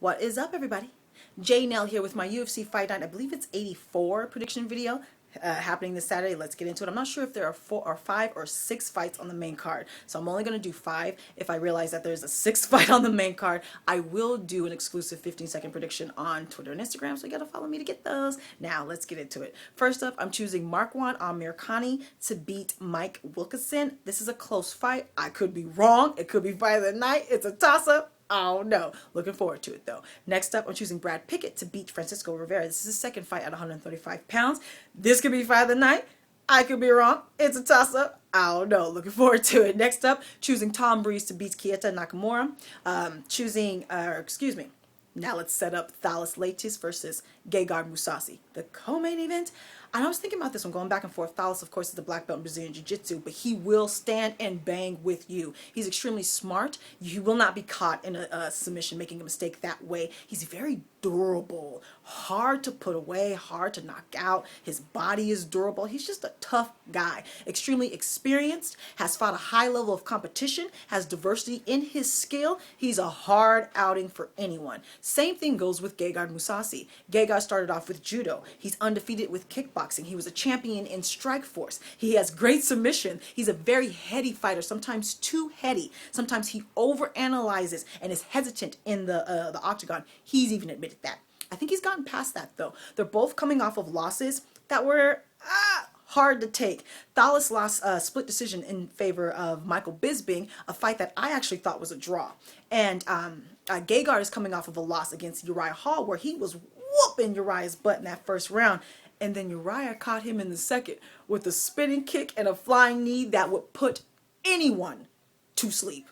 What is up, everybody? J Nell here with my UFC Fight Night. I believe it's 84 prediction video happening this Saturday. Let's get into it. I'm not sure if there are 4 or 5 or 6 fights on the main card, so I'm only going to do 5. If I realize that there's a 6th fight on the main card, I will do an exclusive 15-second prediction on Twitter and Instagram, so you got to follow me to get those. Now, let's get into it. First up, I'm choosing Marwan Amirkhani to beat Mike Wilkinson. This is a close fight. I could be wrong. It could be fight of the night. It's a toss-up. Oh no. Looking forward to it though. Next up, I'm choosing Brad Pickett to beat Francisco Rivera. This is his second fight at 135 pounds. This could be fight of the night. I could be wrong. It's a toss-up. I don't know. Looking forward to it. Next up, choosing Tom Breeze to beat Keita Nakamura. Now let's set up Thales Leites versus Gegard Mousasi. The co-main event. And I was thinking about this one, going back and forth. Thales, of course, is the black belt in Brazilian Jiu-Jitsu, but he will stand and bang with you. He's extremely smart. You will not be caught in a submission, making a mistake that way. He's very durable, hard to put away, hard to knock out. His body is durable. He's just a tough guy. Extremely experienced, has fought a high level of competition, has diversity in his skill. He's a hard outing for anyone. Same thing goes with Gegard Mousasi. Gegard started off with judo. He's undefeated with kickboxing. He was a champion in Strikeforce. He has great submission. He's a very heady fighter, sometimes too heady. Sometimes he overanalyzes and is hesitant in the octagon. He's even admitted that. I think he's gotten past that though. They're both coming off of losses that were hard to take. Thales lost a split decision in favor of Michael Bisping, a fight that I actually thought was a draw. And Gegard is coming off of a loss against Uriah Hall, where he was whooping Uriah's butt in that first round. And then Uriah caught him in the second with a spinning kick and a flying knee that would put anyone to sleep.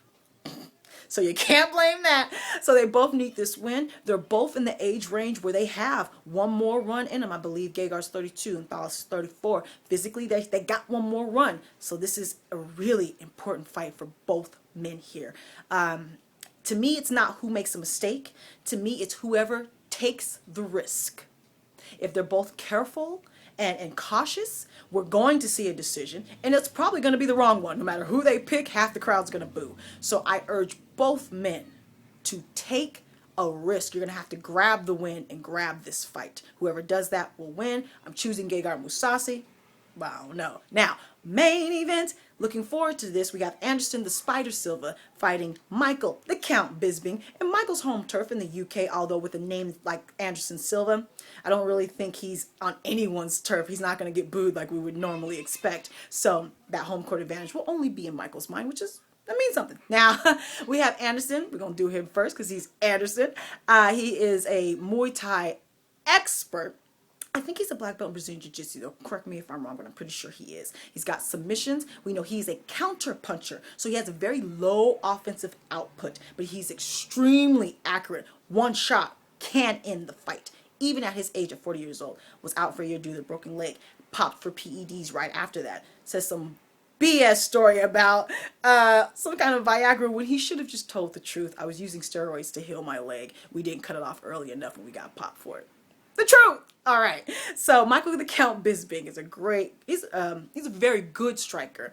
So you can't blame that. So they both need this win. They're both in the age range where they have one more run in them. I believe Gegard's 32 and Thales is 34. Physically, they got one more run. So this is a really important fight for both men here. To me, it's not who makes a mistake. To me, it's whoever takes the risk. If they're both careful and cautious, we're going to see a decision, and it's probably going to be the wrong one. No matter who they pick, half the crowd's going to boo. So I urge both men to take a risk. You're going to have to grab the win and grab this fight. Whoever does that will win. I'm choosing Gegard Mousasi. Wow, no. Now, main event. Looking forward to this. We got Anderson the Spider Silva fighting Michael the Count Bisping, and Michael's home turf in the UK, although with a name like Anderson Silva, I don't really think he's on anyone's turf. He's not going to get booed like we would normally expect. So that home court advantage will only be in Michael's mind, that means something. Now, we have Anderson. We're going to do him first because he's Anderson. He is a Muay Thai expert. I think he's a black belt in Brazilian Jiu-Jitsu, though. Correct me if I'm wrong, but I'm pretty sure he is. He's got submissions. We know he's a counter puncher, so he has a very low offensive output, but he's extremely accurate. One shot can end the fight. Even at his age of 40 years old, was out for a year due to a broken leg, popped for PEDs right after that. Says some BS story about some kind of Viagra when he should have just told the truth. I was using steroids to heal my leg. We didn't cut it off early enough and we got popped for it. The truth. All right. So Michael the Count Bisping is he's a very good striker,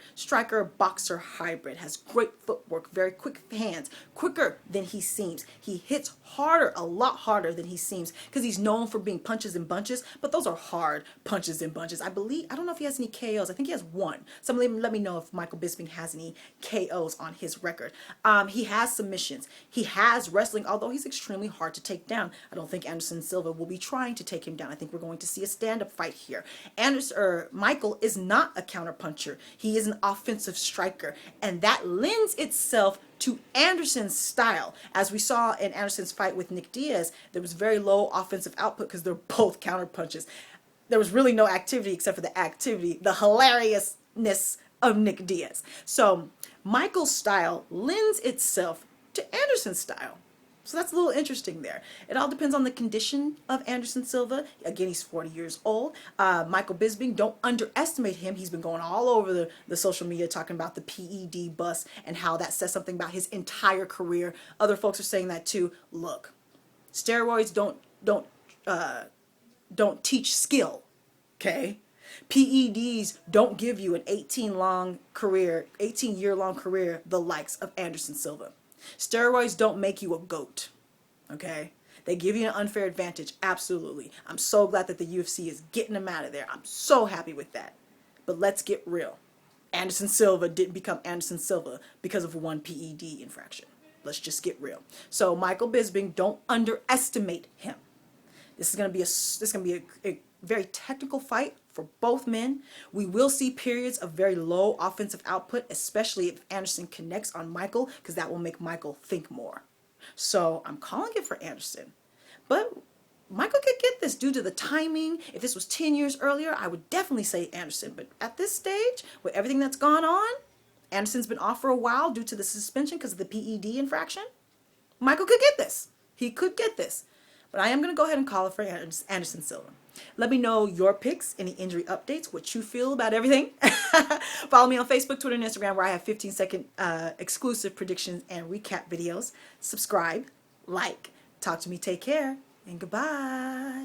boxer hybrid, has great footwork, very quick hands, quicker than he seems. He hits harder, a lot harder than he seems, because he's known for being punches and bunches, but those are hard punches and bunches. I don't know if he has any KOs. I think he has one. Somebody let me know if Michael Bisping has any KOs on his record. He has submissions. He has wrestling, although he's extremely hard to take down. I don't think Anderson Silva will be trying to take him down. I think we're going to see a stand-up fight here. Michael is not a counterpuncher. He is an offensive striker, and that lends itself to Anderson's style. As we saw in Anderson's fight with Nick Diaz, there was very low offensive output because they're both counterpunches. There was really no activity except for the hilariousness of Nick Diaz. So Michael's style lends itself to Anderson's style. So that's a little interesting there. It all depends on the condition of Anderson Silva. Again, he's 40 years old. Michael Bisping, don't underestimate him. He's been going all over the social media talking about the PED bust and how that says something about his entire career. Other folks are saying that too. Look, steroids don't teach skill, okay? PEDs don't give you an 18-year-long career, the likes of Anderson Silva. Steroids don't make you a goat, okay? They give you an unfair advantage, absolutely. I'm so glad that the UFC is getting them out of there. I'm so happy with that. But let's get real. Anderson Silva didn't become Anderson Silva because of one PED infraction. Let's just get real. So Michael Bisping, don't underestimate him. This is going to be a very technical fight for both men. We will see periods of very low offensive output, especially if Anderson connects on Michael, because that will make Michael think more. So I'm calling it for Anderson. But Michael could get this due to the timing. If this was 10 years earlier, I would definitely say Anderson. But at this stage, with everything that's gone on, Anderson's been off for a while due to the suspension because of the PED infraction. Michael could get this. He could get this. But I am going to go ahead and call it for Anderson Silva. Let me know your picks, any injury updates, what you feel about everything. Follow me on Facebook, Twitter, and Instagram, where I have 15-second exclusive predictions and recap videos. Subscribe, like, talk to me, take care, and goodbye.